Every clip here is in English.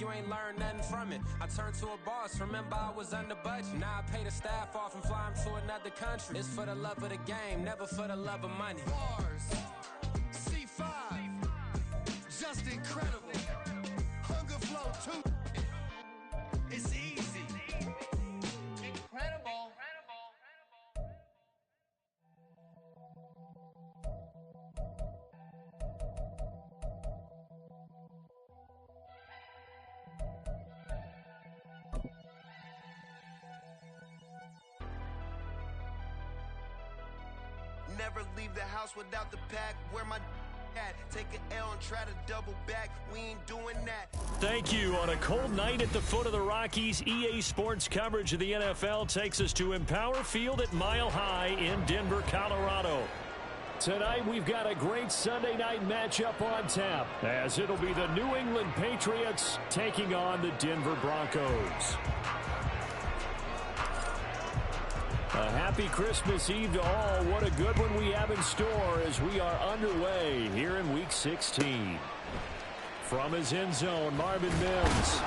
you ain't learned nothing from it. I turned to a boss, remember I was under budget. Now I pay the staff off and fly them to another country. It's for the love of the game, never for the love of money. Bars, C5, just incredible. Hunger flow too. It's easy. Incredible. Never leave the house without the pack. Where my at? Take an L and try to double back. We ain't doing that. Thank you. On a cold night at the foot of the Rockies, EA Sports coverage of the NFL takes us to Empower Field at Mile High in Denver, Colorado. Tonight, we've got a great Sunday night matchup on tap, as it'll be the New England Patriots taking on the Denver Broncos. A happy Christmas Eve to all. What a good one we have in store as we are underway here in Week 16. From his end zone, Marvin Mims.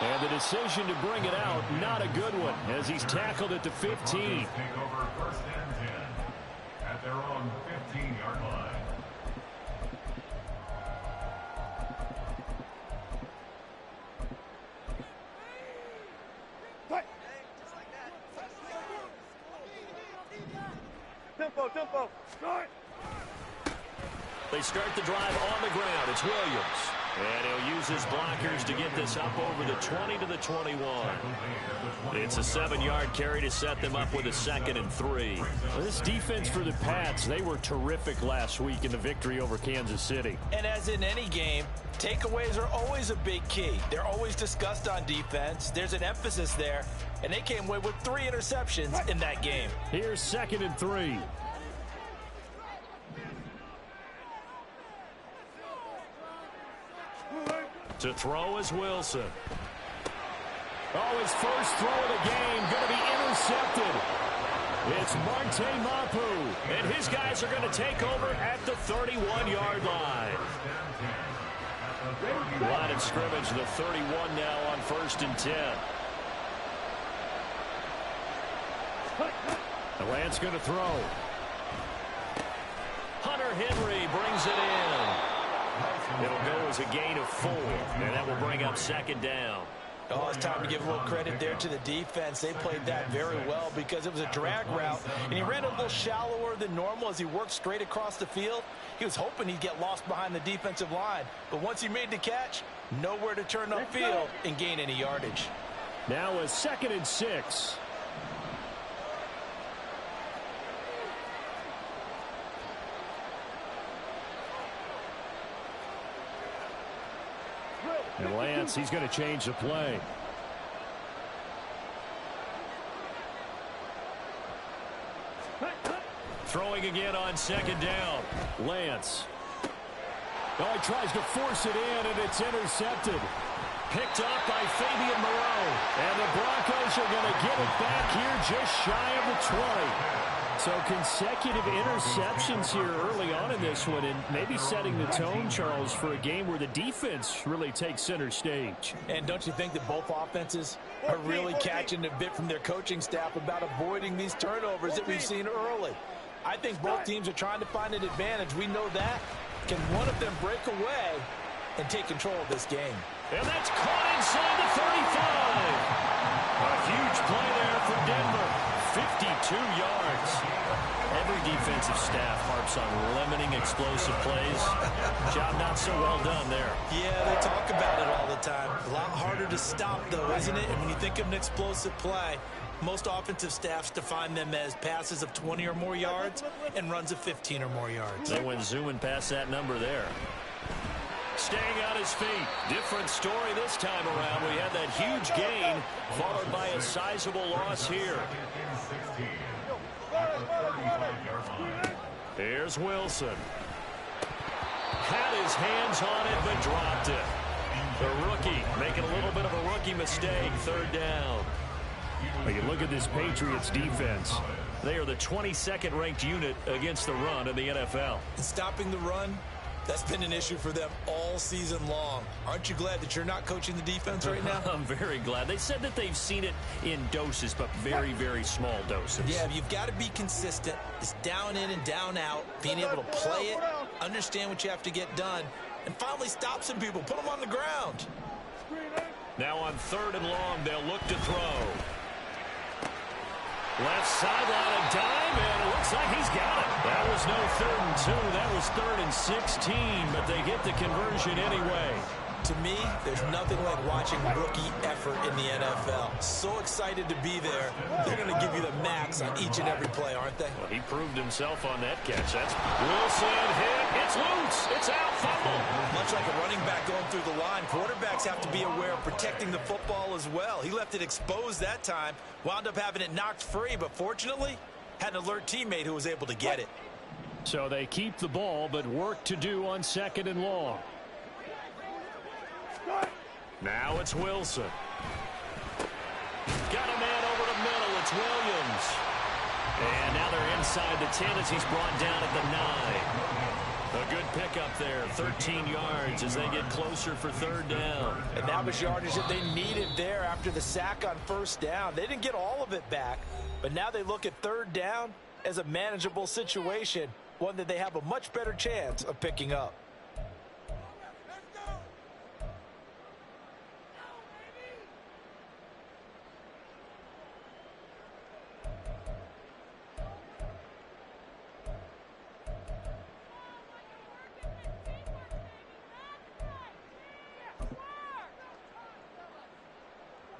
And the decision to bring it out, not a good one, as he's tackled at the 15. Take over first and 10 at their own 15-yard line. Tempo. Start. They start the drive on the ground. It's Williams. And he'll use his blockers to get this up over the 20 to the 21. It's a 7-yard carry to set them up with a 2nd and 3. This defense for the Pats, they were terrific last week in the victory over Kansas City. And as in any game, takeaways are always a big key. They're always discussed on defense. There's an emphasis there. And they came away with 3 interceptions in that game. Here's 2nd and 3. To throw is Wilson. Oh, his first throw of the game going to be intercepted. It's Marte Mapu, and his guys are going to take over at the 31-yard line. Line of scrimmage, the 31 now on 1st and 10. The Lance going to throw. Hunter Henry brings it in. It'll go as a gain of 4, and that will bring up 2nd down. Oh, it's time to give a little credit there to the defense. They played that very well because it was a drag route, and he ran a little shallower than normal as he worked straight across the field. He was hoping he'd get lost behind the defensive line, but once he made the catch, nowhere to turn upfield and gain any yardage. Now a 2nd and 6. And Lance, he's going to change the play. Throwing again on 2nd down. Lance. Oh, he tries to force it in, and it's intercepted. Picked up by Fabian Moreau. And the Broncos are going to get it back here just shy of the 20. So consecutive interceptions here early on in this one, and maybe setting the tone, Charles, for a game where the defense really takes center stage. And don't you think that both offenses are really catching a bit from their coaching staff about avoiding these turnovers that we've seen early? I think both teams are trying to find an advantage. We know that. Can one of them break away and take control of this game? And that's caught inside the 35. A huge play there for Denver. 52 yards. Every defensive staff harps on limiting explosive plays. Job not so well done there. Yeah, they talk about it all the time. A lot harder to stop, though, isn't it? And when you think of an explosive play, most offensive staffs define them as passes of 20 or more yards and runs of 15 or more yards. They went zooming past that number there. Staying on his feet. Different story this time around. We had that huge gain followed by a sizable loss here. Here's Wilson. Had his hands on it but dropped it. The rookie making a little bit of a rookie mistake. 3rd down. When you look at this Patriots defense, they are the 22nd ranked unit against the run in the NFL. Stopping the run That's been an issue for them all season long. Aren't you glad that you're not coaching the defense right now? I'm very glad. They said that they've seen it in doses, but very, very small doses. Yeah, you've got to be consistent. It's down in and down out, being able to play it, understand what you have to get done, and finally stop some people, put them on the ground. Now on 3rd and long, they'll look to throw. Left sideline, a dime, and it looks like he's got it. That was no 3rd and 2. That was 3rd and 16, but they get the conversion anyway. To me, there's nothing like watching rookie effort in the NFL. So excited to be there. They're going to give you the max on each and every play, aren't they? Well, he proved himself on that catch. That's Wilson hit. It's loose. It's out. Fumble. Much like a running back going through the line, quarterbacks have to be aware of protecting the football as well. He left it exposed that time, wound up having it knocked free, but fortunately, had an alert teammate who was able to get it. So they keep the ball, but work to do on 2nd and long. Now it's Wilson. Got a man over the middle. It's Williams. And now they're inside the 10 as he's brought down at the 9. A good pickup there, 13 yards as they get closer for 3rd down. And that was yardage that they needed there after the sack on 1st down. They didn't get all of it back, but now they look at 3rd down as a manageable situation, one that they have a much better chance of picking up.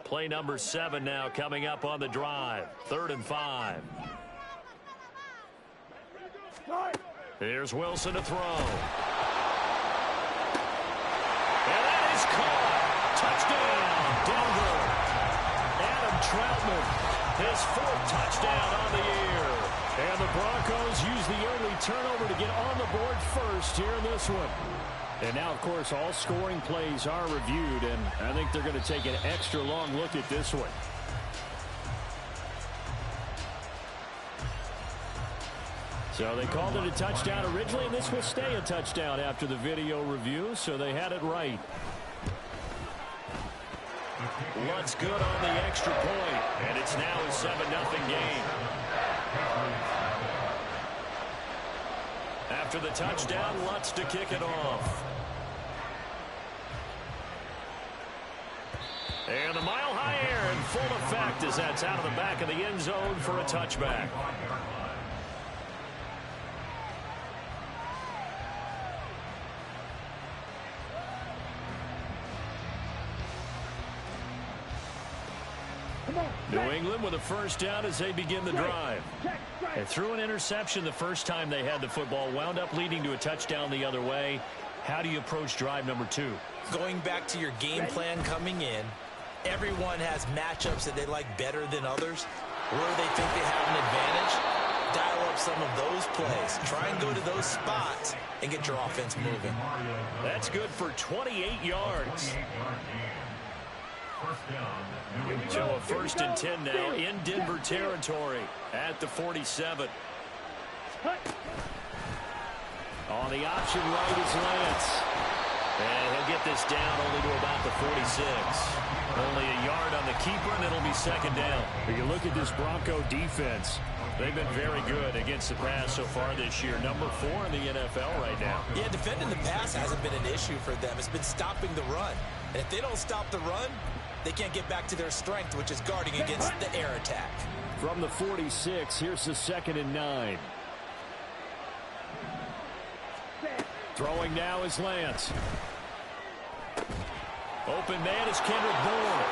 Play number 7 now coming up on the drive. 3rd and 5. Here's Wilson to throw. And that is caught. Touchdown, Denver. Adam Troutman, his 4th touchdown on the year. And the Broncos use the early turnover to get on the board first here in this one. And now, of course, all scoring plays are reviewed, and I think they're going to take an extra long look at this one. So they called it a touchdown originally, and this will stay a touchdown after the video review, so they had it right. Lutt's good on the extra point, and it's now a 7-0 game. After the touchdown, Lutt's to kick it off. And the mile-high air in full effect as that's out of the back of the end zone for a touchback. New England with a 1st down as they begin the drive. They threw an interception the first time they had the football, wound up leading to a touchdown the other way. How do you approach drive number 2? Going back to your game plan coming in, everyone has matchups that they like better than others. Where they think they have an advantage, dial up some of those plays. Try and go to those spots and get your offense moving. That's good for 28 yards. To a 1st and 10 now in Denver territory at the 47. On the option right is Lance. And he'll get this down only to about the 46. Only a yard on the keeper, and it'll be 2nd down. When you look at this Bronco defense, they've been very good against the pass so far this year. Number 4 in the NFL right now. Yeah, defending the pass hasn't been an issue for them. It's been stopping the run. And if they don't stop the run, they can't get back to their strength, which is guarding against the air attack. From the 46, here's the 2nd and 9. Throwing now is Lance. Open man is Kendrick Bourne.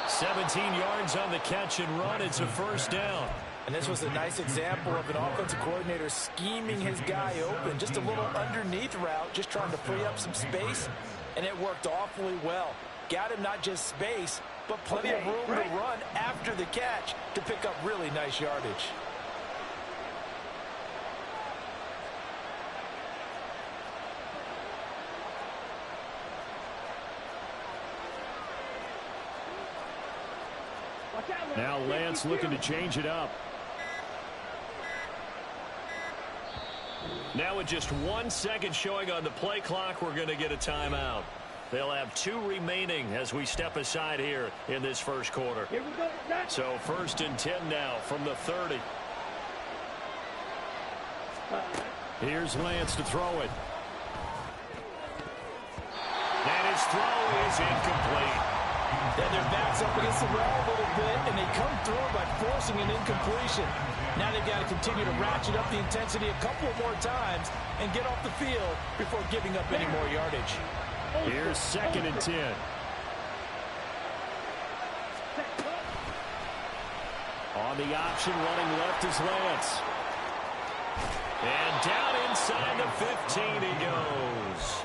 17 yards on the catch and run. It's a 1st down. And this was a nice example of an offensive coordinator scheming his guy open. Just a little underneath route, just trying to free up some space. And it worked awfully well. Got him not just space, but plenty of room to run after the catch to pick up really nice yardage. Now Lance looking to change it up. Now with just 1 second showing on the play clock, we're going to get a timeout. They'll have 2 remaining as we step aside here in this first quarter. Here we go. So 1st and 10 now from the 30. Here's Lance to throw it. And his throw is incomplete. Then their backs up against the wall a little bit, and they come through by forcing an incompletion. Now they've got to continue to ratchet up the intensity a couple of more times and get off the field before giving up any more yardage. Here's 2nd and 10. On the option, running left is Lance. And down inside the 15 he goes.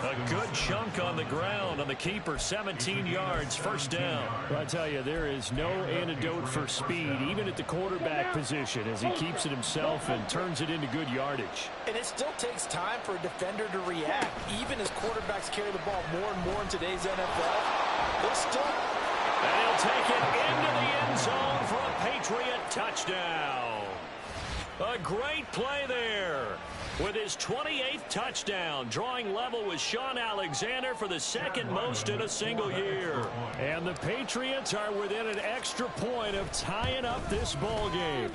A good chunk on the ground on the keeper, 17 yards, 1st down. Well, I tell you, there is no antidote for speed, even at the quarterback position, as he keeps it himself and turns it into good yardage. And it still takes time for a defender to react. Even as quarterbacks carry the ball more and more in today's NFL, they're still... And he'll take it into the end zone for a Patriot touchdown. A great play there. With his 28th touchdown, drawing level with Sean Alexander for the 2nd most in a single year. And the Patriots are within an extra point of tying up this ball game.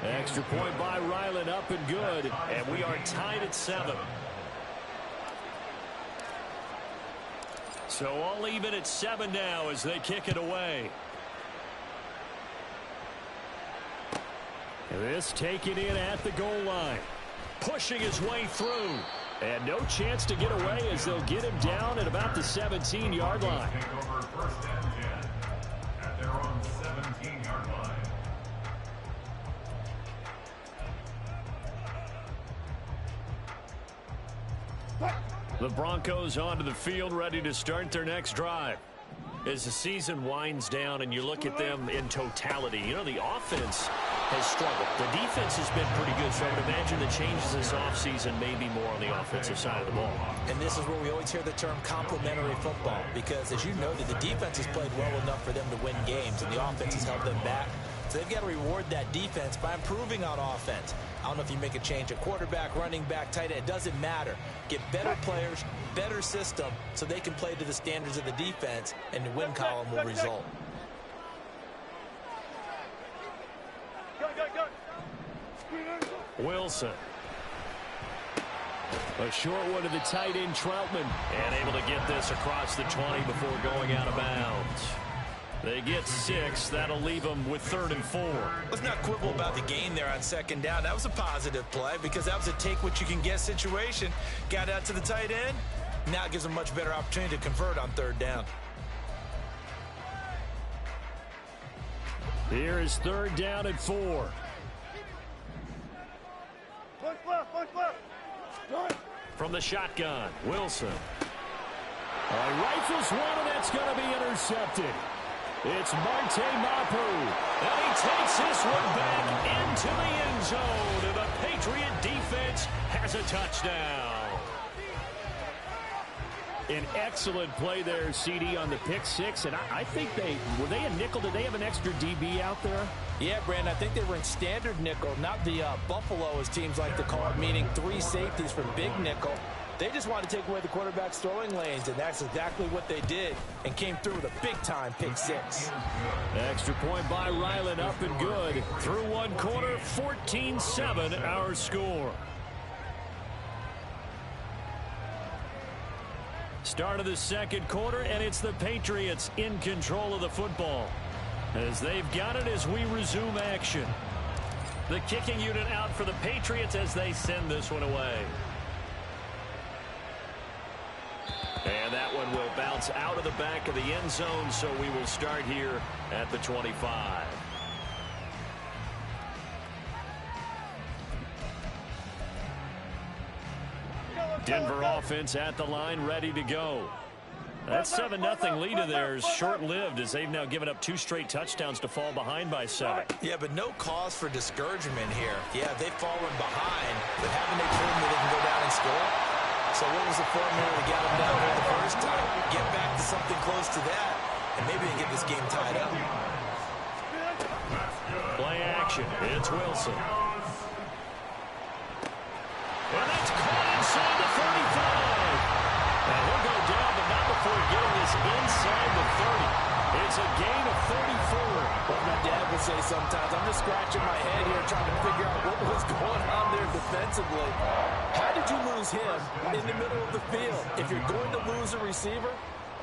Extra point by Ryland, up and good. And we are tied at 7. So all even at 7 now as they kick it away. This taken in at the goal line. Pushing his way through. And no chance to get away as they'll get him down at about the 17-yard line. Take over 1st and 10 at their own 17-yard line. The Broncos onto the field, ready to start their next drive. As the season winds down and you look at them in totality, you know, the offense has struggled. The defense has been pretty good, so I would imagine the changes this offseason may be more on the offensive side of the ball. And this is where we always hear the term complementary football, because as you noted, the defense has played well enough for them to win games, and the offense has held them back. So they've got to reward that defense by improving on offense. I don't know if you make a change at quarterback, running back, tight end. It doesn't matter. Get better players, better system, so they can play to the standards of the defense, and the win column will result. Wilson. A short one to the tight end, Troutman. And able to get this across the 20 before going out of bounds. They get 6. That'll leave them with 3rd and 4. Let's not quibble about the gain there on 2nd down. That was a positive play because that was a take-what-you-can-get situation. Got out to the tight end. Now it gives them a much better opportunity to convert on 3rd down. Here is 3rd down and 4. From the shotgun, Wilson. Rifles one, and that's going to be intercepted. It's Marte Mapu. And he takes this one back into the end zone. And the Patriot defense has a touchdown. An excellent play there, CD, on the pick 6. And I think were they a nickel? Did they have an extra DB out there? Yeah, Brandon, I think they were in standard nickel, not the Buffalo, as teams like to call it, meaning 3 safeties from big nickel. They just wanted to take away the quarterback's throwing lanes, and that's exactly what they did, and came through with a big-time pick 6. Extra point by Ryland, up and good. Through one quarter, 14-7 our score. Start of the 2nd quarter, and it's the Patriots in control of the football. As they've got it as we resume action. The kicking unit out for the Patriots as they send this one away. And that one will bounce out of the back of the end zone, so we will start here at the 25. Denver offense at the line, ready to go. That 7-0 lead of theirs short-lived as they've now given up 2 straight touchdowns to fall behind by 7. Yeah, but no cause for discouragement here. Yeah, they've fallen behind, but haven't they proven that they can go down and score? So what was the formula to get them down there the first time? Get back to something close to that, and maybe they get this game tied up. Play action. It's Wilson. sometimes. I'm just scratching my head here trying to figure out what was going on there defensively. How did you lose him in the middle of the field? If you're going to lose a receiver,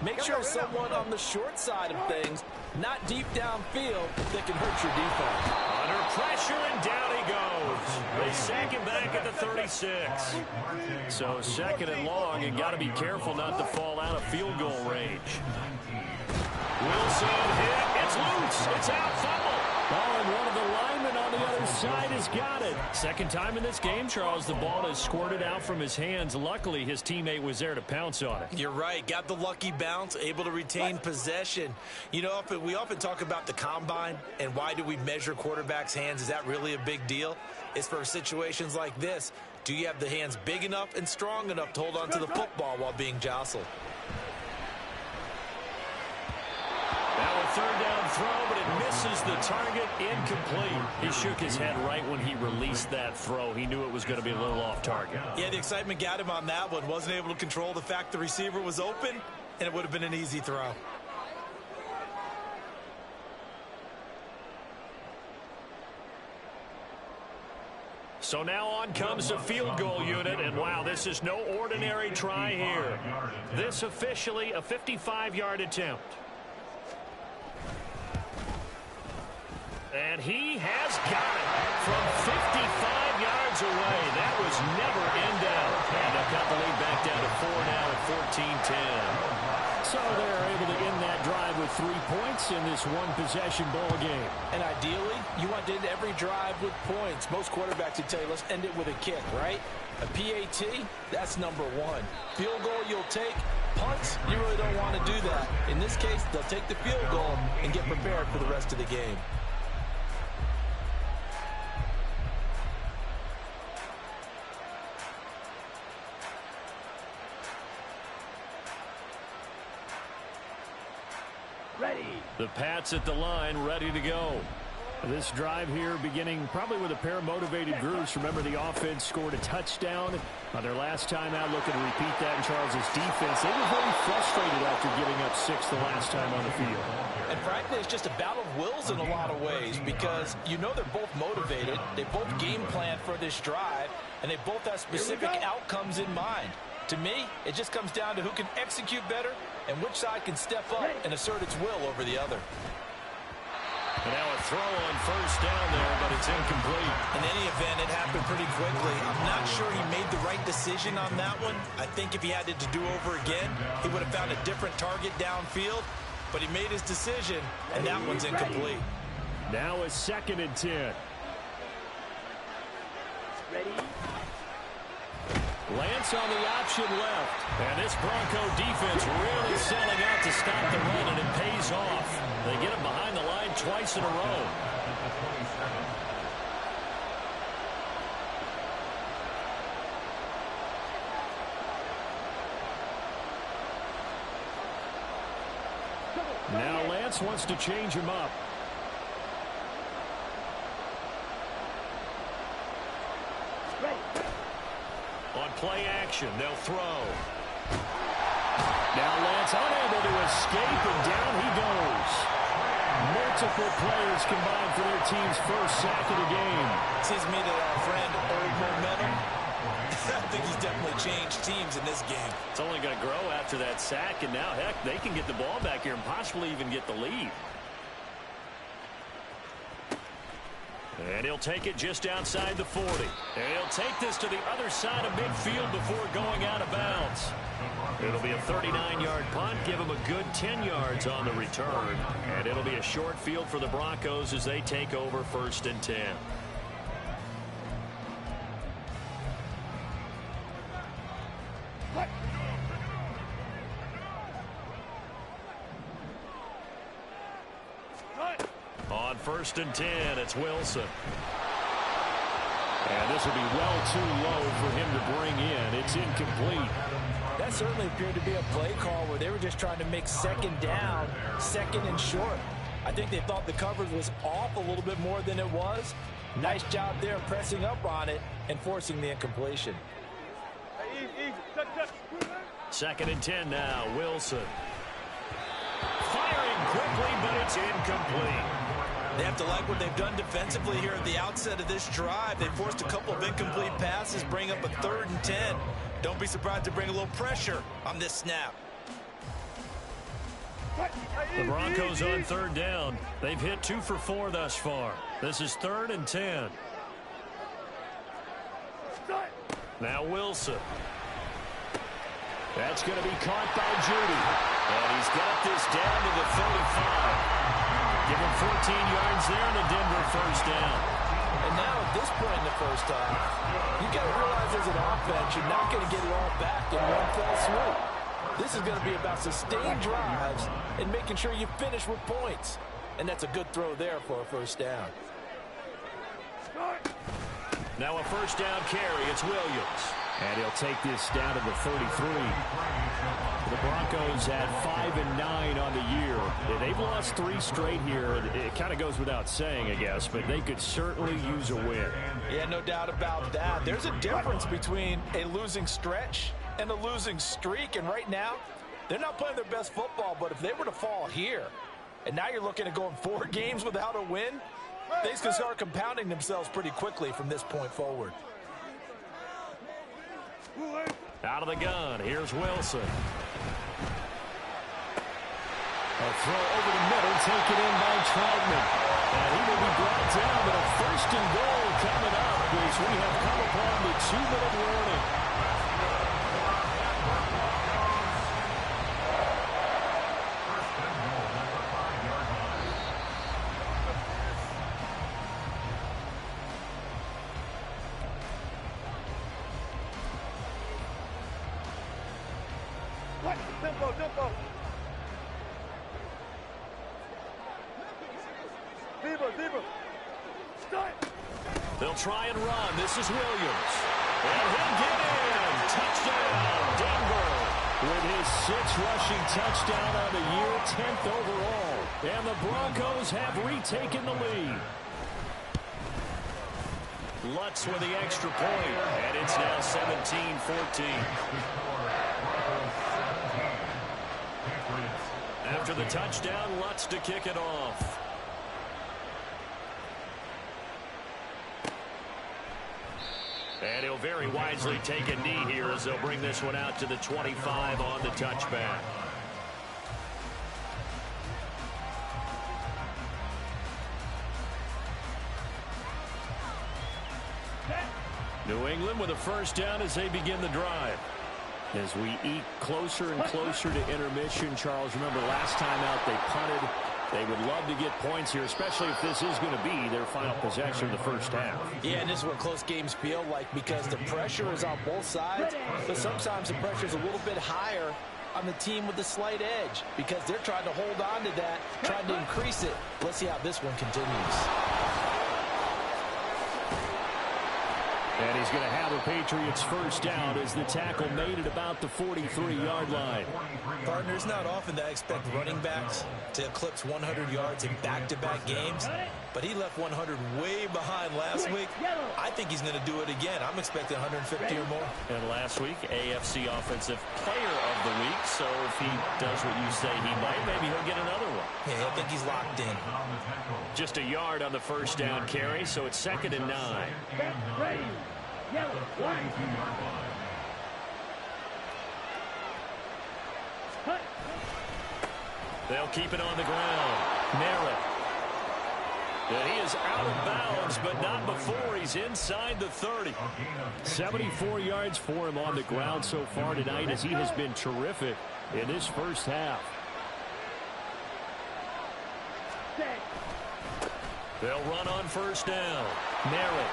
make sure someone on the short side of things, not deep downfield, that can hurt your defense. Under pressure, and down he goes. They sack him back at the 36. So second and long, and got to be careful not to fall out of field goal range. Wilson hit. It's loose. It's out. Fumble. Oh, and one of the linemen on the other side has got it. Second time in this game, Charles, the ball has squirted out from his hands. Luckily, his teammate was there to pounce on it. You're right. Got the lucky bounce, able to retain possession. You know, we often talk about the combine and why do we measure quarterbacks' hands. Is that really a big deal? It's for situations like this. Do you have the hands big enough and strong enough to hold on to the football while being jostled? Now a third down throw, but it misses the target. Incomplete. He shook his head right when he released that throw. He knew it was going to be a little off target. Yeah, the excitement got him on that one. Wasn't able to control the fact the receiver was open, and it would have been an easy throw. So now on comes the field goal unit, and wow, this is no ordinary try here. This officially a 55-yard attempt. And he has got it from 55 yards away. That was never in doubt. And they'll cut the lead back down to 4 now at 14-10. So they're able to end that drive with 3 points in this one-possession ball game. And ideally, you want to end every drive with points. Most quarterbacks would tell you, let's end it with a kick, right? A PAT, that's number one. Field goal you'll take. Punts, you really don't want to do that. In this case, they'll take the field goal and get prepared for the rest of the game. The Pats at the line, ready to go. This drive here beginning probably with a pair of motivated groups. Remember, the offense scored a touchdown on their last time out, looking to repeat that in Charles's defense. They were very frustrated after giving up 6 the last time on the field. And frankly, it's just a battle of wills in a lot of ways because you know they're both motivated. They both game plan for this drive, and they both have specific outcomes in mind. To me, it just comes down to who can execute better and which side can step up and assert its will over the other. And now a throw on first down there, but it's incomplete. In any event, it happened pretty quickly. I'm not sure he made the right decision on that one. I think if he had it to do over again, he would have found a different target downfield. But he made his decision, and that one's incomplete. Now a 2nd and 10. Lance on the option left. And this Bronco defense really selling out to stop the run, and it pays off. They get him behind the line twice in a row. Now Lance wants to change him up. On play action, they'll throw. Now Lance unable to escape, and down he goes. Multiple players combined for their team's first sack of the game. Seems to me that our friend old momentum. I think he's definitely changed teams in this game. It's only going to grow after that sack, and now, heck, they can get the ball back here and possibly even get the lead. And he'll take it just outside the 40. And he'll take this to the other side of midfield before going out of bounds. It'll be a 39-yard punt, give him a good 10 yards on the return. And it'll be a short field for the Broncos as they take over 1st and 10. On 1st and 10, it's Wilson. And this will be well too low for him to bring in. It's incomplete. That certainly appeared to be a play call where they were just trying to make 2nd down, 2nd and short. I think they thought the coverage was off a little bit more than it was. Nice job there pressing up on it and forcing the incompletion. 2nd and 10 now, Wilson. Firing quickly, but it's incomplete. They have to like what they've done defensively here at the outset of this drive. They forced a couple of incomplete passes, bring up a 3rd and 10. Don't be surprised to bring a little pressure on this snap. The Broncos on 3rd down. They've hit 2 for 4 thus far. This is 3rd and 10. Now Wilson. That's going to be caught by Judy. And he's got this down to the 35. Give him 14 yards there and a Denver first down. And now at this point in the first half, you've got to realize as an offense, you're not going to get it all back in one fell swoop. This is going to be about sustained drives and making sure you finish with points. And that's a good throw there for a first down. Now a first down carry. It's Williams. And he'll take this down to the 33. The Broncos at 5-9 on the year. They've lost 3 straight here. It kind of goes without saying, I guess, but they could certainly use a win. Yeah, no doubt about that. There's a difference between a losing stretch and a losing streak, and right now, they're not playing their best football, but if they were to fall here, and now you're looking at going 4 games without a win, things can start compounding themselves pretty quickly from this point forward. Out of the gun, here's Wilson. A throw over the middle, taken in by Troutman. And he will be brought down, but a 1st and goal coming up as we have come upon the 2-minute warning. Tempo. Deeper. Start. They'll try and run. This is Williams. And he'll get in. Touchdown, Denver. With his 6th rushing touchdown on the year, 10th overall. And the Broncos have retaken the lead. Lutz with the extra point. And it's now 17-14. After the touchdown, Lutz to kick it off. And he'll very wisely take a knee here as they'll bring this one out to the 25 on the touchback. New England with a first down as they begin the drive. As we eat closer and closer to intermission, Charles, remember last time out they punted. They would love to get points here, especially if this is going to be their final possession of the first half. Yeah, and this is what close games feel like because the pressure is on both sides, but sometimes the pressure is a little bit higher on the team with the slight edge because they're trying to hold on to that, trying to increase it. Let's see how this one continues. And he's going to have a Patriots first down as the tackle made at about the 43-yard line. Partner, it's not often that I expect running backs to eclipse 100 yards in back-to-back games, but he left 100 way behind last week. I think he's going to do it again. I'm expecting 150 or more. And last week, AFC Offensive Player of the Week, so if he does what you say he might, maybe he'll get another one. Yeah, I think he's locked in. Just a yard on the first down carry, so it's 2nd and 9. They'll keep it on the ground. Merritt. And he is out of bounds, but not before he's inside the 30. 74 yards for him on the ground so far tonight as he has been terrific in this first half. They'll run on first down. Merritt.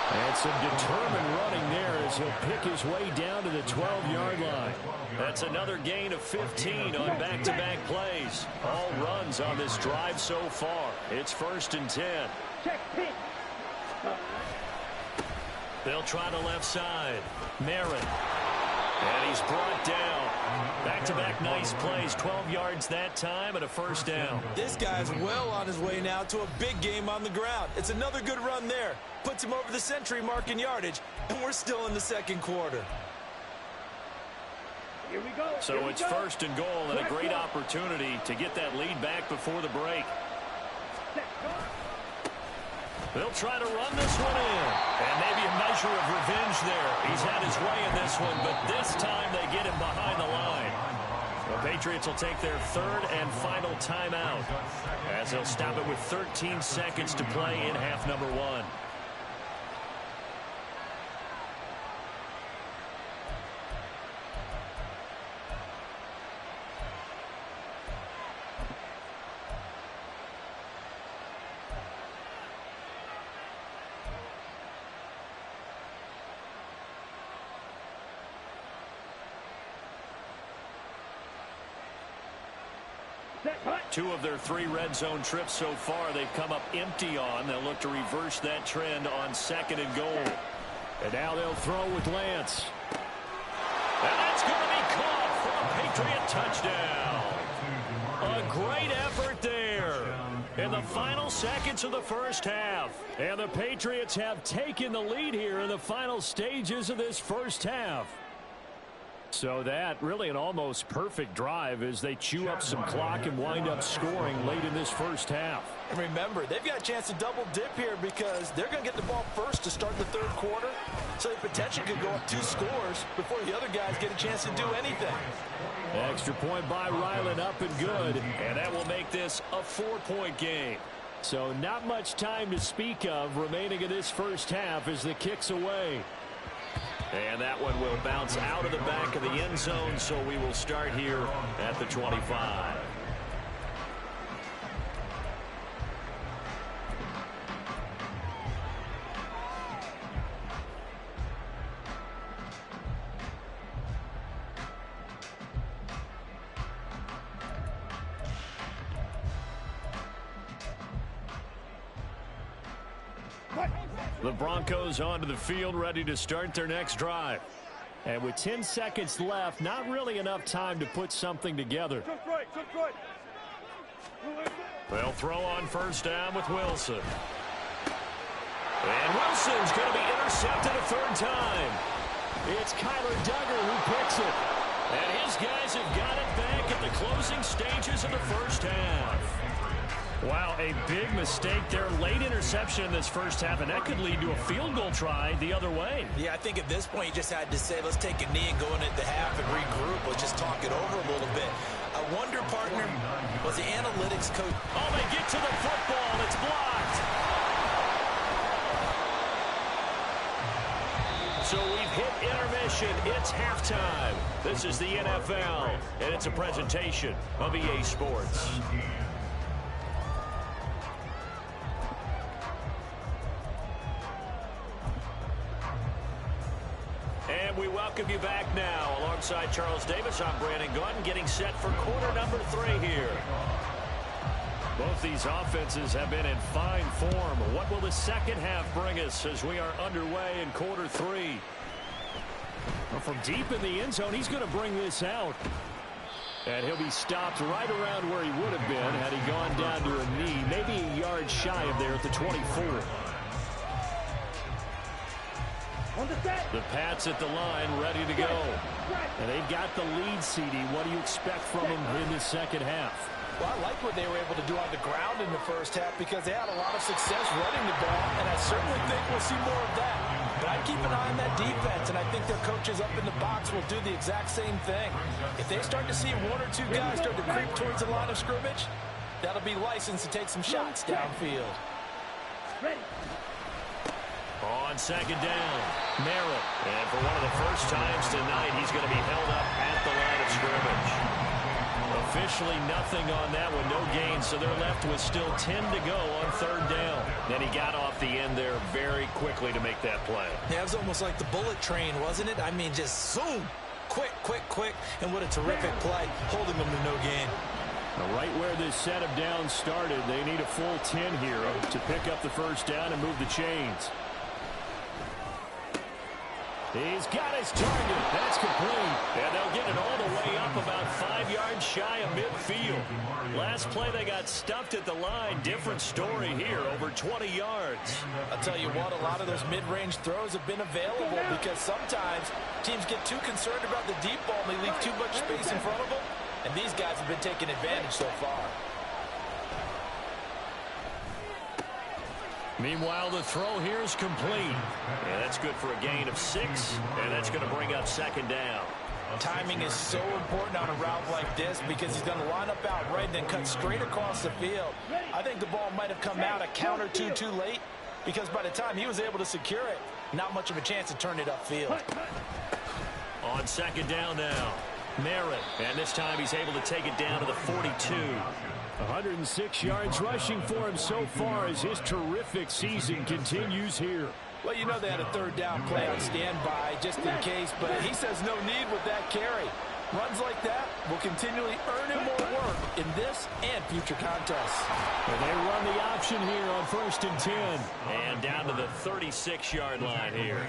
And some determined running there as he'll pick his way down to the 12-yard line. That's another gain of 15 on back-to-back plays. All runs on this drive so far. It's 1st and 10. They'll try the left side. Merritt. And he's brought down. Back-to-back nice plays. 12 yards that time and a first down. This guy's well on his way now to a big game on the ground. It's another good run there. Puts him over the century mark in yardage, and we're still in the second quarter. Here we go. So it's 1st and goal and a great opportunity to get that lead back before the break. They'll try to run this one in. And maybe a measure of revenge there. He's had his way in this one, but this time they get him behind the line. The Patriots will take their third and final timeout as they'll stop it with 13 seconds to play in half number one. Two of their three red zone trips so far they've come up empty on. They'll look to reverse that trend on second and goal. And now they'll throw with Lance. And that's going to be caught for a Patriot touchdown. A great effort there in the final seconds of the first half. And the Patriots have taken the lead here in the final stages of this first half. So that really an almost perfect drive as they chew up some clock and wind up scoring late in this first half. And remember, they've got a chance to double dip here because they're going to get the ball first to start the third quarter. So they potentially could go up 2 scores before the other guys get a chance to do anything. Extra point by Ryland, up and good. And that will make this a 4-point game. So not much time to speak of remaining in this first half as the kick's away. And that one will bounce out of the back of the end zone, so we will start here at the 25. The Broncos onto the field, ready to start their next drive. And with 10 seconds left, not really enough time to put something together. They'll throw on first down with Wilson. And Wilson's going to be intercepted a third time. It's Kyler Duggar who picks it. And his guys have got it back at the closing stages of the first half. Wow, a big mistake there. Late interception in this first half, and that could lead to a field goal try the other way. Yeah, I think at this point you just had to say, let's take a knee and go into the half and regroup. Let's just talk it over a little bit. I wonder, partner, was the analytics coach... Oh, they get to the football, and it's blocked. So we've hit intermission. It's halftime. This is the NFL, and it's a presentation of EA Sports. And we welcome you back now. Alongside Charles Davis, I'm Brandon Gunn, getting set for quarter number 3 here. Both these offenses have been in fine form. What will the second half bring us as we are underway in quarter 3? Well, from deep in the end zone, he's going to bring this out. And he'll be stopped right around where he would have been had he gone down to a knee, maybe a yard shy of there at the 24. The Pats at the line, ready to go. And they've got the lead, CD. What do you expect from them in the second half? Well, I like what they were able to do on the ground in the first half because they had a lot of success running the ball, and I certainly think we'll see more of that. But I'd keep an eye on that defense, and I think their coaches up in the box will do the exact same thing. If they start to see 1 or 2 guys start to creep towards the line of scrimmage, that'll be licensed to take some shots downfield. Ready. On second down, Merritt. And for one of the first times tonight, he's going to be held up at the line of scrimmage. Officially nothing on that one, no gain, so they're left with still 10 to go on third down. Then he got off the end there very quickly to make that play. Yeah, it was almost like the bullet train, wasn't it? I mean, just zoom, quick, and what a terrific play, holding them to no gain. Now, right where this set of downs started, they need a full 10 here to pick up the first down and move the chains. He's got his target. That's complete. And they'll get it all the way up about 5 yards shy of midfield. Last play, they got stuffed at the line. Different story here, over 20 yards. I'll tell you what, a lot of those mid-range throws have been available because sometimes teams get too concerned about the deep ball and they leave too much space in front of them. And these guys have been taking advantage so far. Meanwhile, the throw here is complete. And that's good for a gain of 6, and that's going to bring up second down. Timing is so important on a route like this because he's going to line up out right and then cut straight across the field. I think the ball might have come out a count or two too late because by the time he was able to secure it, not much of a chance to turn it upfield. On second down now, Merritt, and this time he's able to take it down to the 42. 106 yards rushing for him so far as his terrific season continues here. Well, you know they had a third down play on standby just in case, but he says no need with that carry. Runs like that will continually earn him more work in this and future contests. And they run the option here on 1st and 10. And down to the 36-yard line here.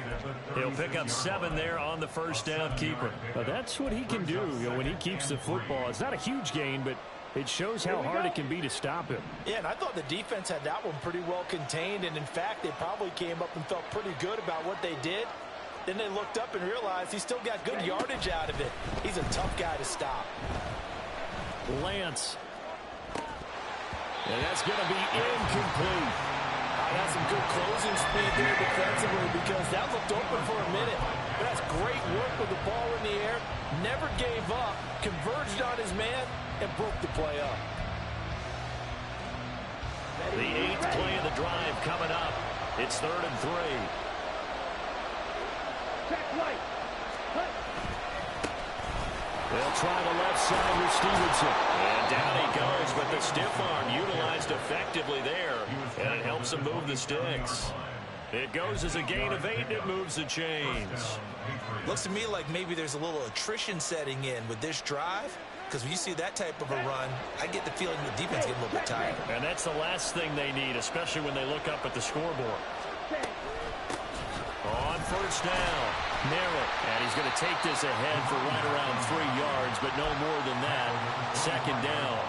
He'll pick up 7 there on the first down keeper. Now that's what he can do, when he keeps the football. It's not a huge gain, but it shows how hard it can be to stop him. Yeah, and I thought the defense had that one pretty well contained, and in fact, they probably came up and felt pretty good about what they did. Then they looked up and realized he still got good yardage out of it. He's a tough guy to stop. Lance. And that's going to be incomplete. Got some good closing speed there defensively because that looked open for a minute. But that's great work with the ball in the air. Never gave up, converged on his man, and broke the play up. The 8th play of the drive coming up. It's 3rd and 3. They'll try the left side with Stevenson. And down he goes, but the stiff arm utilized effectively there. And it helps him move the sticks. It goes as a gain of 8, and it moves the chains. Looks to me like maybe there's a little attrition setting in with this drive. Because when you see that type of a run, I get the feeling the defense getting a little bit tired. And that's the last thing they need, especially when they look up at the scoreboard. On first down, Merritt. And he's going to take this ahead for right around 3 yards, but no more than that. Second down.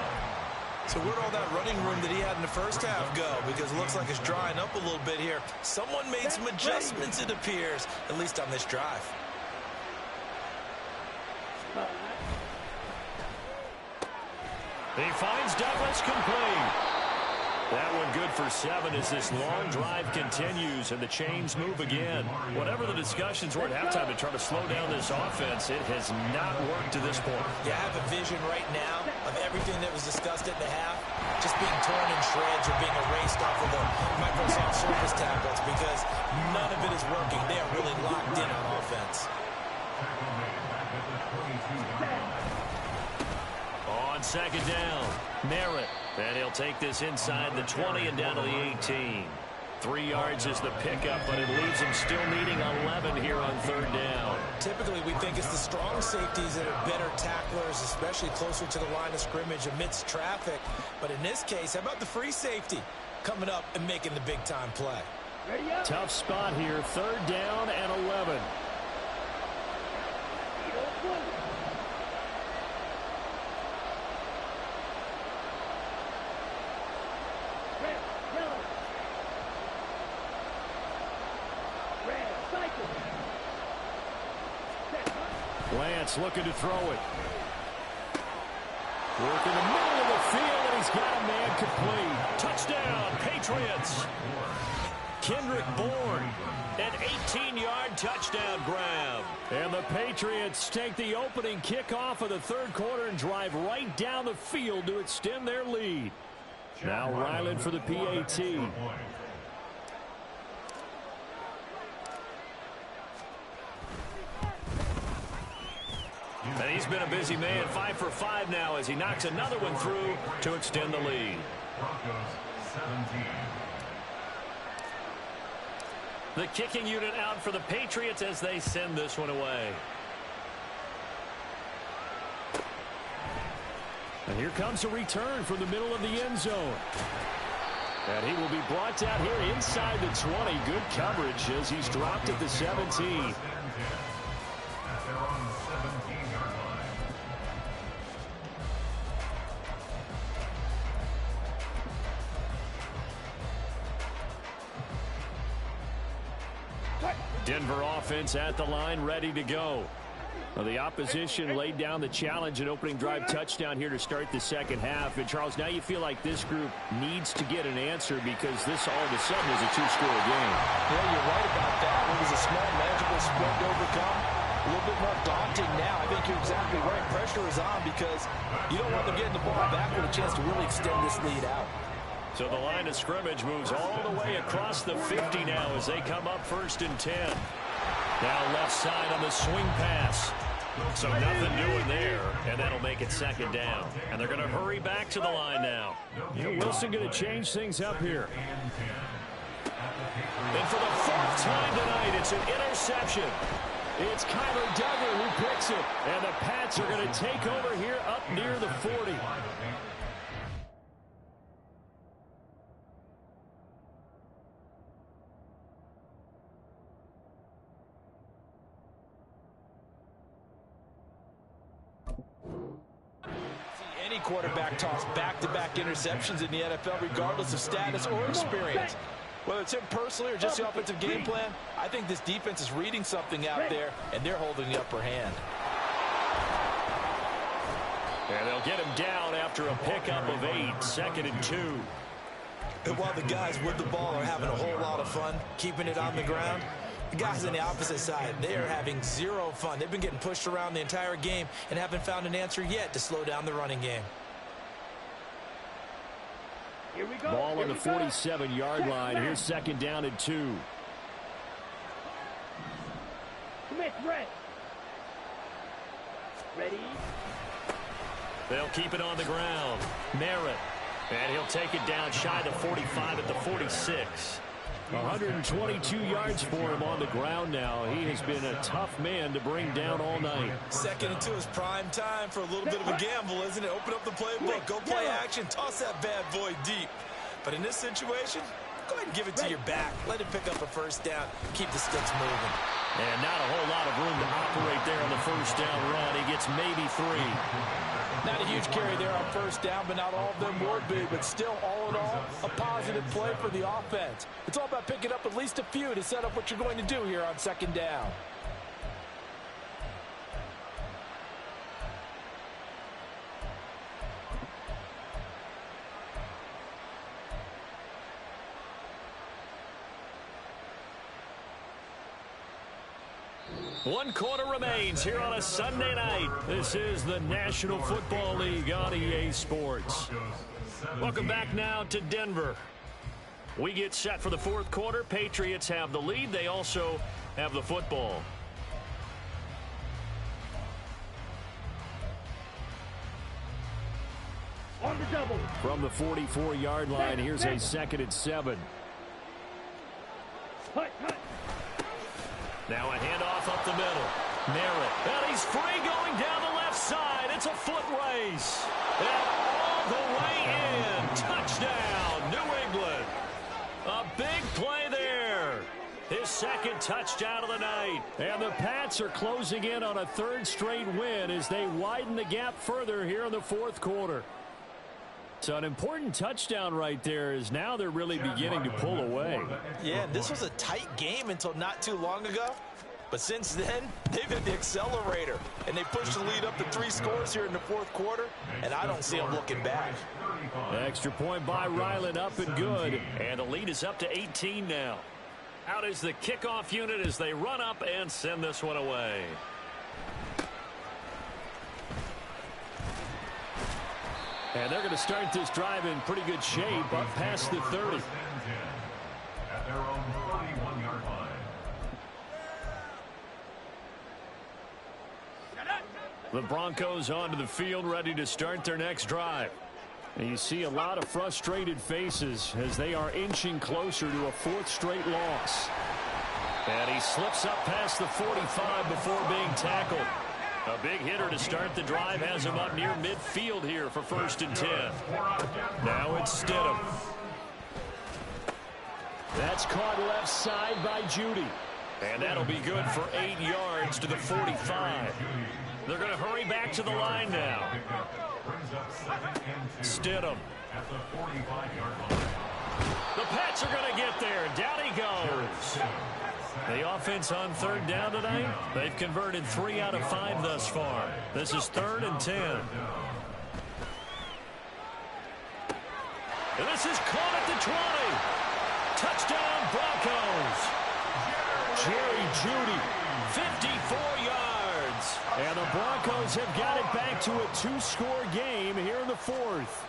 So where'd all that running room that he had in the first half go? Because it looks like it's drying up a little bit here. Someone made some adjustments, it appears, at least on this drive. He finds Douglas complete. That one good for 7 as this long drive continues and the chains move again. Whatever the discussions were at halftime to try to slow down this offense, it has not worked to this point. You have a vision right now of everything that was discussed at the half just being torn in shreds or being erased off of the Microsoft Surface tablets because none of it is working. They are really locked in on offense. On second down, Merritt. And he'll take this inside the 20 and down to the 18. 3 yards is the pickup, but it leaves him still needing 11 here on third down. Typically, we think it's the strong safeties that are better tacklers, especially closer to the line of scrimmage amidst traffic. But in this case, how about the free safety coming up and making the big-time play? Tough spot here, third down and 11. Lance looking to throw it. Work in the middle of the field, and he's got a man complete. Touchdown, Patriots. Kendrick Bourne, an 18-yard touchdown grab. And the Patriots take the opening kickoff of the third quarter and drive right down the field to extend their lead. Now Ryland for the PAT. And he's been a busy man, 5 for 5 now as he knocks another one through to extend the lead. Broncos 17. The kicking unit out for the Patriots as they send this one away. And here comes a return from the middle of the end zone. And he will be brought down here inside the 20. Good coverage as he's dropped at the 17. Denver offense at the line, ready to go. Well, the opposition laid down the challenge, an opening drive touchdown here to start the second half. And, Charles, now you feel like this group needs to get an answer because this all of a sudden is a two-score game. Yeah, you're right about that. It was a small, manageable spread to overcome. A little bit more daunting now. I think you're exactly right. Pressure is on because you don't want them getting the ball back with a chance to really extend this lead out. So the line of scrimmage moves all the way across the 50 now as they come up 1st and 10. Now left side on the swing pass. So nothing doing there, and that'll make it 2nd down. And they're going to hurry back to the line now. Wilson going to change things up here. And for the 4th time tonight, it's an interception. It's Kyler Duggar who picks it. And the Pats are going to take over here up near the 40. Any quarterback toss back-to-back interceptions in the NFL, regardless of status or experience. Whether it's him personally or just the offensive game plan, I think this defense is reading something out there, and they're holding the upper hand. And they'll get him down after a pickup of 8, 2nd and 2. And while the guys with the ball are having a whole lot of fun keeping it on the ground, the guys on the opposite side, they are having zero fun. They've been getting pushed around the entire game and haven't found an answer yet to slow down the running game. Here we go. Ball on the 47-yard line. Here's 2nd down and 2. Commit, red. Ready? They'll keep it on the ground. Merritt. And he'll take it down shy of 45 at the 46. 122 yards for him on the ground now. He has been a tough man to bring down all night. 2nd and 2 is prime time for a little bit of a gamble, isn't it? Open up the playbook, go play action, toss that bad boy deep. But in this situation, go ahead and give it to your back. Let him pick up a 1st down, keep the sticks moving. And not a whole lot of room to operate there on the 1st down run. He gets maybe 3. Not a huge carry there on 1st down, but not all of them were big. But still, all in all, a positive play for the offense. It's all about picking up at least a few to set up what you're going to do here on 2nd down. One quarter remains here on a Sunday night. This is the National Football League on EA Sports. Welcome back now to Denver. We get set for the 4th quarter. Patriots have the lead. They also have the football. On the double. From the 44-yard line, here's a 2nd and 7. Hut, hut. Now a handoff up the middle. Merritt. And he's free going down the left side. It's a foot race. And all the way in. Touchdown, New England. A big play there. His 2nd touchdown of the night. And the Pats are closing in on a 3rd straight win as they widen the gap further here in the 4th quarter. So an important touchdown right there is now they're really beginning to pull away. Yeah, this was a tight game until not too long ago. But since then, they've hit the accelerator. And they pushed the lead up to 3 scores here in the 4th quarter. And I don't see them looking back. Extra point by Ryland, up and good. And the lead is up to 18 now. Out is the kickoff unit as they run up and send this one away. And they're going to start this drive in pretty good shape up past the 30. At their own 31-yard line. The Broncos onto the field ready to start their next drive. And you see a lot of frustrated faces as they are inching closer to a 4th straight loss. And he slips up past the 45 before being tackled. A big hitter to start the drive has him up near midfield here for 1st and 10. Now it's Stidham. That's caught left side by Judy. And that'll be good for 8 yards to the 45. They're going to hurry back to the line now. Stidham. The Pats are going to get there. Down he goes. The offense on third down tonight, they've converted 3 out of 5 thus far. This is 3rd and 10. And this is caught at the 20. Touchdown, Broncos. Jerry Jeudy, 54 yards. And the Broncos have got it back to a 2-score game here in the 4th.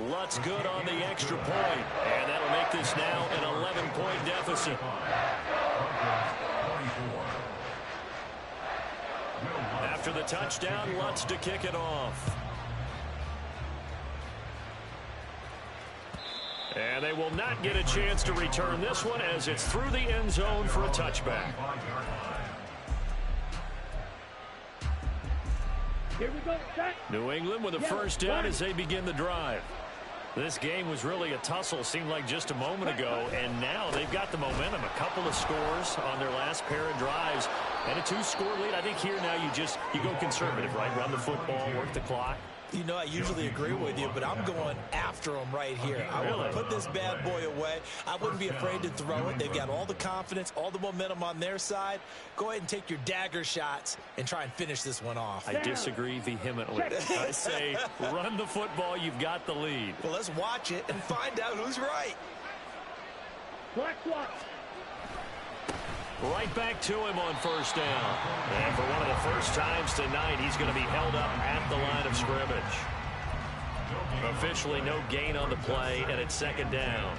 Lutz good on the extra point. And that'll make this now an 11-point deficit. After the touchdown, Lutz to kick it off. And they will not get a chance to return this one as it's through the end zone for a touchback. Here we go, set. New England with a first down as they begin the drive. This game was really a tussle, seemed like just a moment ago, and now they've got the momentum. A couple of scores on their last pair of drives, and a 2-score lead. I think here now you go conservative, right? Run the football, work the clock. You know, I usually agree with you, but I'm going after them right here. I want to put this bad boy away. I wouldn't be afraid to throw it. They've got all the confidence, all the momentum on their side. Go ahead and take your dagger shots and try and finish this one off. I disagree vehemently. I say run the football. You've got the lead. Well, let's watch it and find out who's right. Black swap. Right back to him on first down. And for one of the first times tonight, he's going to be held up at the line of scrimmage. Officially no gain on the play, and it's 2nd down.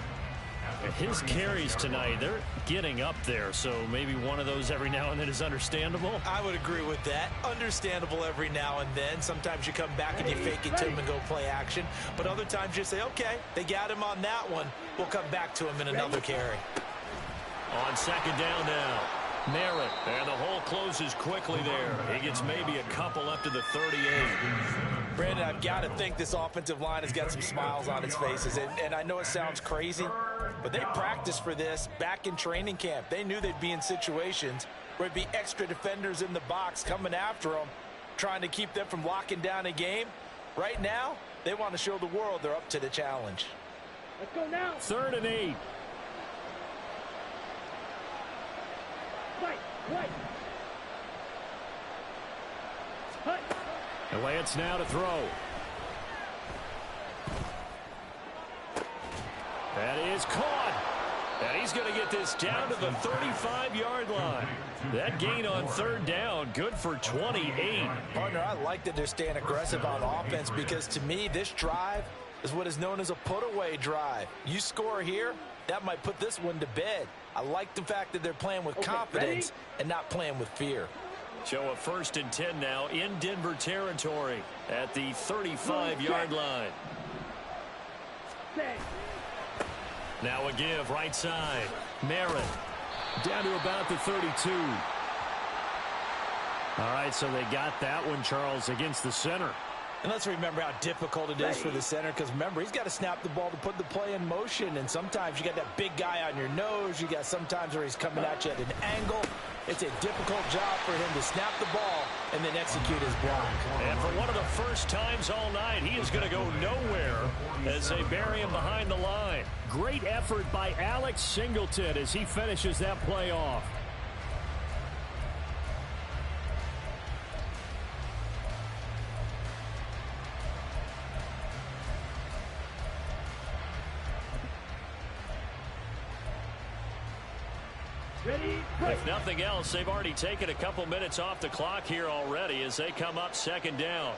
His carries tonight, they're getting up there, so maybe one of those every now and then is understandable. I would agree with that. Understandable every now and then. Sometimes you come back and you fake it to him and go play action. But other times you say, okay, they got him on that one. We'll come back to him in another carry. On 2nd down now, Merritt, and the hole closes quickly there. He gets maybe a couple up to the 38. Brandon, I've got to think this offensive line has got some smiles on its faces. And I know it sounds crazy, but they practiced for this back in training camp. They knew they'd be in situations where it'd be extra defenders in the box coming after them, trying to keep them from locking down a game. Right now, they want to show the world they're up to the challenge. Let's go now. 3rd and 8. Right. And Lance now to throw. That is caught. And he's going to get this down to the 35-yard line. That gain on 3rd down, good for 28. Partner, I like that they're staying aggressive on offense because to me, this drive is what is known as a put-away drive. You score here, that might put this one to bed. I like the fact that they're playing with confidence and not playing with fear. So a 1st and 10 now in Denver territory at the 35-yard line. Now a give right side. Merritt down to about the 32. All right, so they got that one, Charles, against the center. And let's remember how difficult it is for the center because, remember, he's got to snap the ball to put the play in motion. And sometimes you got that big guy on your nose. You got sometimes where he's coming at you at an angle. It's a difficult job for him to snap the ball and then execute his block. And for one of the first times all night, he is going to go nowhere as they bury him behind the line. Great effort by Alex Singleton as he finishes that play off. If nothing else, they've already taken a couple minutes off the clock here already as they come up 2nd down.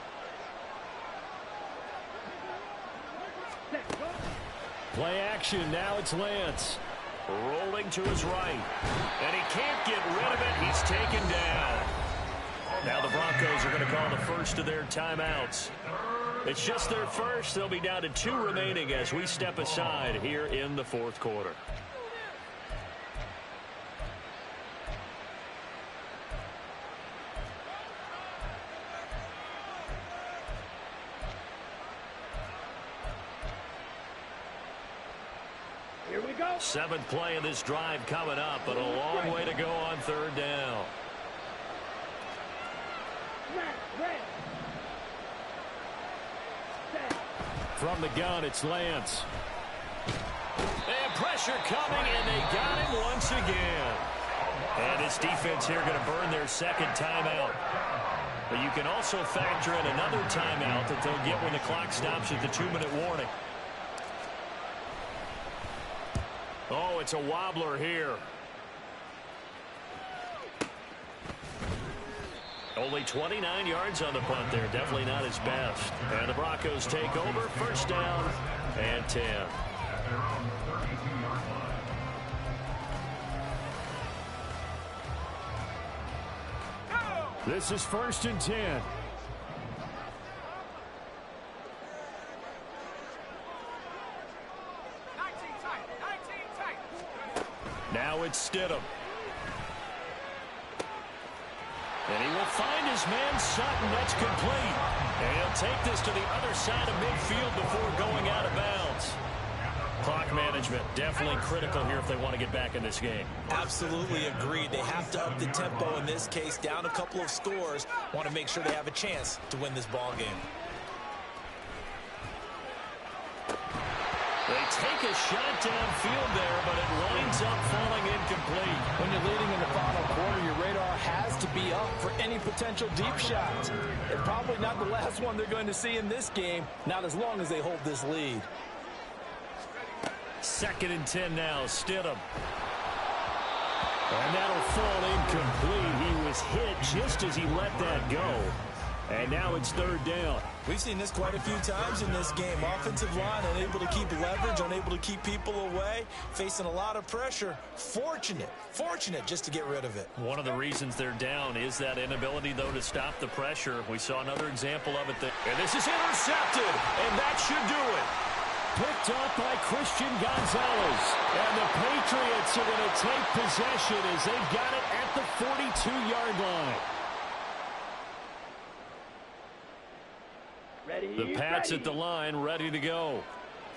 Play action. Now it's Lance. Rolling to his right. And he can't get rid of it. He's taken down. Now the Broncos are going to call the first of their timeouts. It's just their first. They'll be down to 2 remaining as we step aside here in the 4th quarter. Here we go. 7th play of this drive coming up, but a long way to go on 3rd down. From the gun, it's Lance. And pressure pressure coming, and they got him once again. And this defense here going to burn their second timeout. But you can also factor in another timeout that they'll get when the clock stops at the 2-minute warning. Oh, it's a wobbler here. Only 29 yards on the punt there. Definitely not his best. And the Broncos take over. First down and 10. This is 1st and 10. Now it's Stidham. And he will find his man Sutton. That's complete. And he'll take this to the other side of midfield before going out of bounds. Clock management definitely critical here if they want to get back in this game. Absolutely agreed. They have to up the tempo in this case. Down a couple of scores. Want to make sure they have a chance to win this ball game. They take a shot downfield there, but it winds up falling incomplete. When you're leading in the final quarter, your radar has to be up for any potential deep shots. It's probably not the last one they're going to see in this game, not as long as they hold this lead. 2nd and 10 now, Stidham. And that'll fall incomplete. He was hit just as he let that go. And now it's 3rd down. We've seen this quite a few times in this game. Offensive line unable to keep leverage, unable to keep people away, facing a lot of pressure. Fortunate just to get rid of it. One of the reasons they're down is that inability, though, to stop the pressure. We saw another example of it there. And this is intercepted, and that should do it. Picked up by Christian Gonzalez. And the Patriots are going to take possession as they've got it at the 42-yard line. The Pats at the line, ready to go.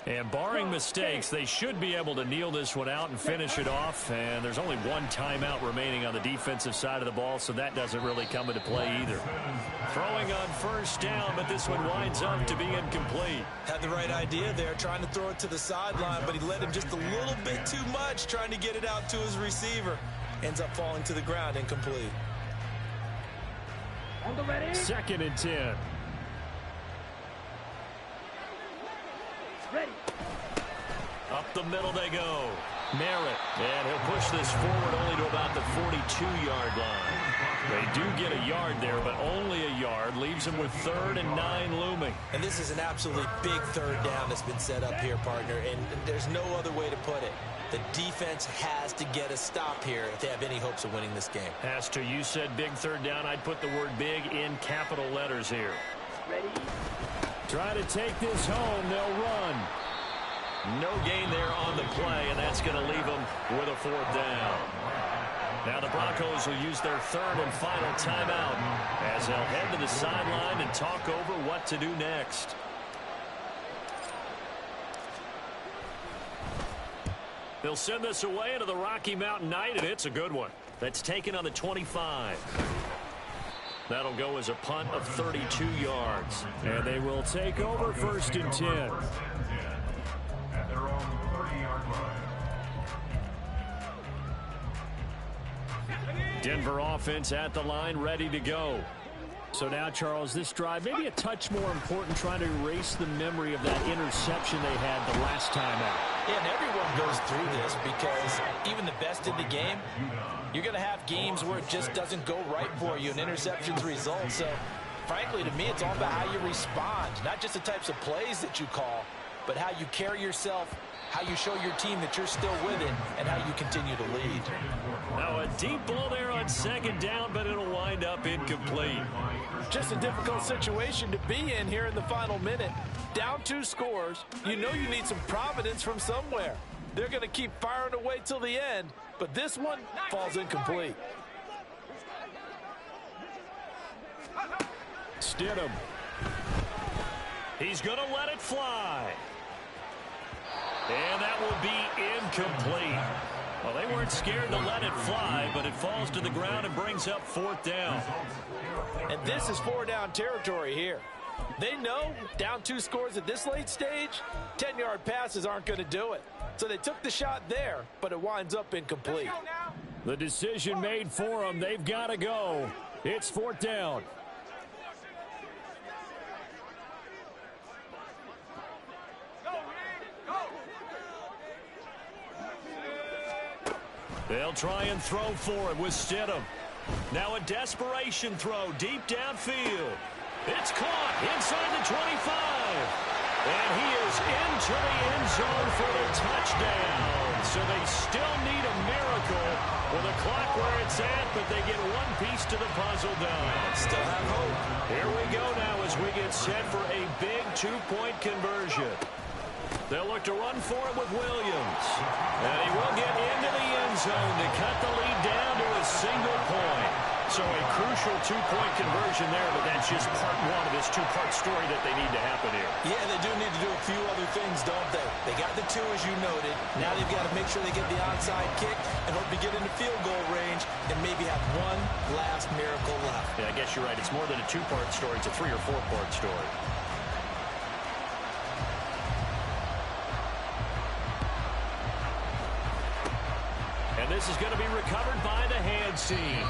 And barring mistakes, they should be able to kneel this one out and finish it off. And there's only one timeout remaining on the defensive side of the ball, so that doesn't really come into play either. Throwing on 1st down, but this one winds up to be incomplete. Had the right idea there, trying to throw it to the sideline, but he led him just a little bit too much, trying to get it out to his receiver. Ends up falling to the ground, incomplete. 2nd and 10. Ready. Up the middle they go. Merritt. And he'll push this forward only to about the 42-yard line. They do get a yard there, but only a yard. Leaves him with 3rd and 9 looming. And this is an absolutely big 3rd down that's been set up here, partner. And there's no other way to put it. The defense has to get a stop here if they have any hopes of winning this game. Has to. You said big 3rd down. I'd put the word big in capital letters here. Ready. Try to take this home. They'll run. No gain there on the play, and that's going to leave them with a 4th down. Now the Broncos will use their 3rd and final timeout as they'll head to the sideline and talk over what to do next. They'll send this away into the Rocky Mountain Night, and it's a good one. That's taken on the 25. That'll go as a punt of 32 yards. And they will take over 1st and 10. At their own 30-yard line. Denver offense at the line, ready to go. So now, Charles, this drive maybe a touch more important, trying to erase the memory of that interception they had the last time out. Yeah, and everyone goes through this because even the best in the game, you're going to have games where it just doesn't go right for you, and interceptions result. So, frankly, to me, it's all about how you respond, not just the types of plays that you call, but how you carry yourself, how you show your team that you're still with it, and how you continue to lead. Now a deep ball there on 2nd down, but it'll wind up incomplete. Just a difficult situation to be in here in the final minute. Down 2 scores, you know you need some providence from somewhere. They're going to keep firing away till the end, but this one falls incomplete. Stidham. He's going to let it fly. And that will be incomplete. Well, they weren't scared to let it fly, but it falls to the ground and brings up 4th down. And this is 4-down territory here. They know down 2 scores at this late stage, 10-yard passes aren't going to do it. So they took the shot there, but it winds up incomplete. The decision made for them. They've got to go. It's 4th down. They'll try and throw for it with Stidham. Now a desperation throw deep downfield. It's caught inside the 25. And he is into the end zone for the touchdown. So they still need a miracle with the clock where it's at, but they get one piece to the puzzle done. Still have hope. Here we go now as we get set for a big 2-point conversion. They'll look to run for it with Williams. And he will get into the end zone to cut the lead down to a single point. So a crucial 2-point conversion there, but that's just part one of this 2-part story that they need to happen here. Yeah, they do need to do a few other things, don't they? They got the 2, as you noted. Now they've got to make sure they get the onside kick and hope to get into field goal range and maybe have one last miracle left. Yeah, I guess you're right. It's more than a 2-part story. It's a 3- or 4-part story. And this is going to be recovered by the hands team.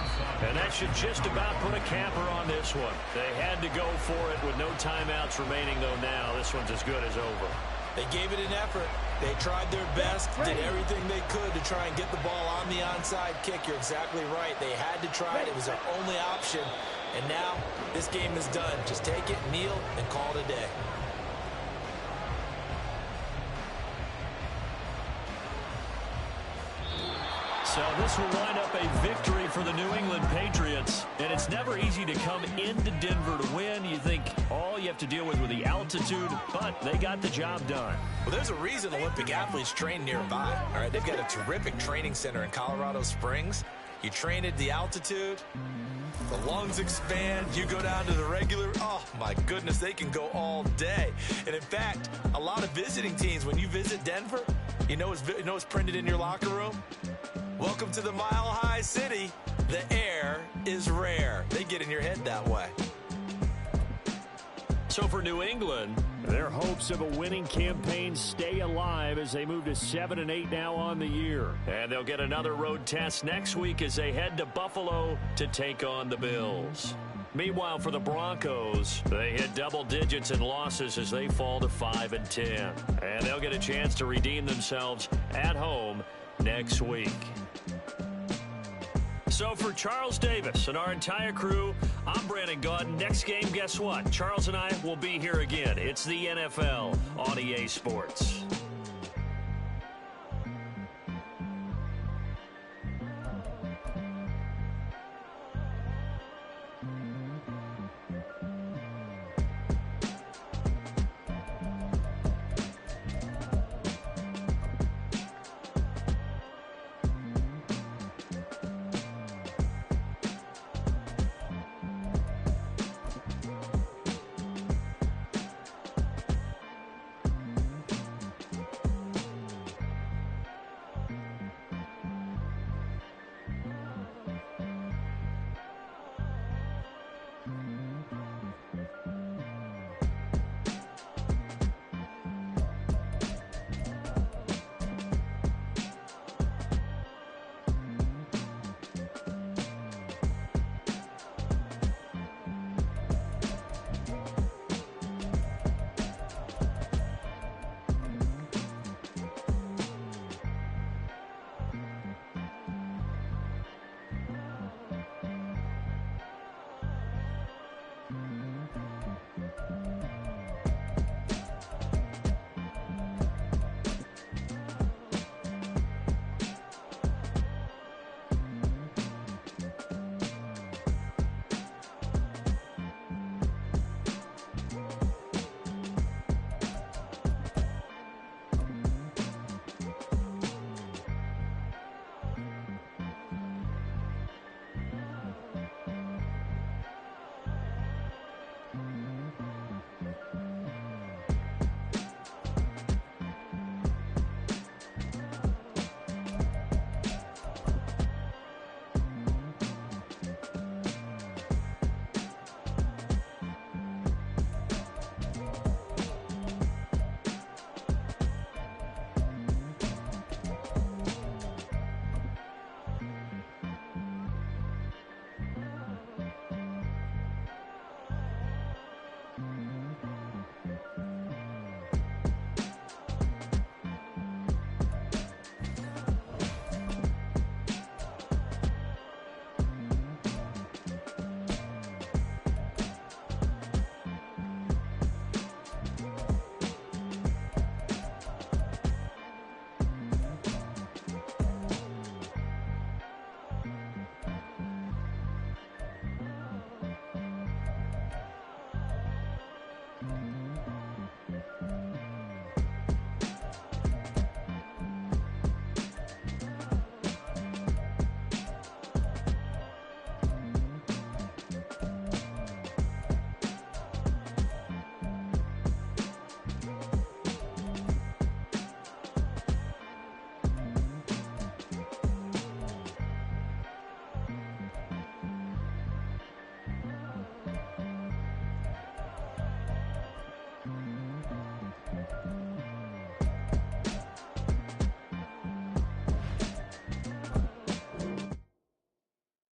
And that should just about put a capper on this one. They had to go for it with no timeouts remaining, though now this one's as good as over. They gave it an effort. They tried their best, did everything they could to try and get the ball on the onside kick. You're exactly right. They had to try it. It was their only option. And now this game is done. Just take it, kneel, and call it a day. So this will wind up a victory for the New England Patriots. And it's never easy to come into Denver to win. You think all you have to deal with the altitude, but they got the job done. Well, there's a reason Olympic athletes train nearby. All right, they've got a terrific training center in Colorado Springs. You train at the altitude, the lungs expand, you go down to the regular, oh my goodness, they can go all day. And in fact, a lot of visiting teams, when you visit Denver, you know what's printed in your locker room? Welcome to the Mile High City. The air is rare. They get in your head that way. So for New England, their hopes of a winning campaign stay alive as they move to 7-8 now on the year. And they'll get another road test next week as they head to Buffalo to take on the Bills. Meanwhile, for the Broncos, they hit double digits in losses as they fall to 5-10. And they'll get a chance to redeem themselves at home next week. So for Charles Davis and our entire crew, I'm Brandon Gaudin. Next game, guess what? Charles and I will be here again. It's the NFL on EA Sports. 10.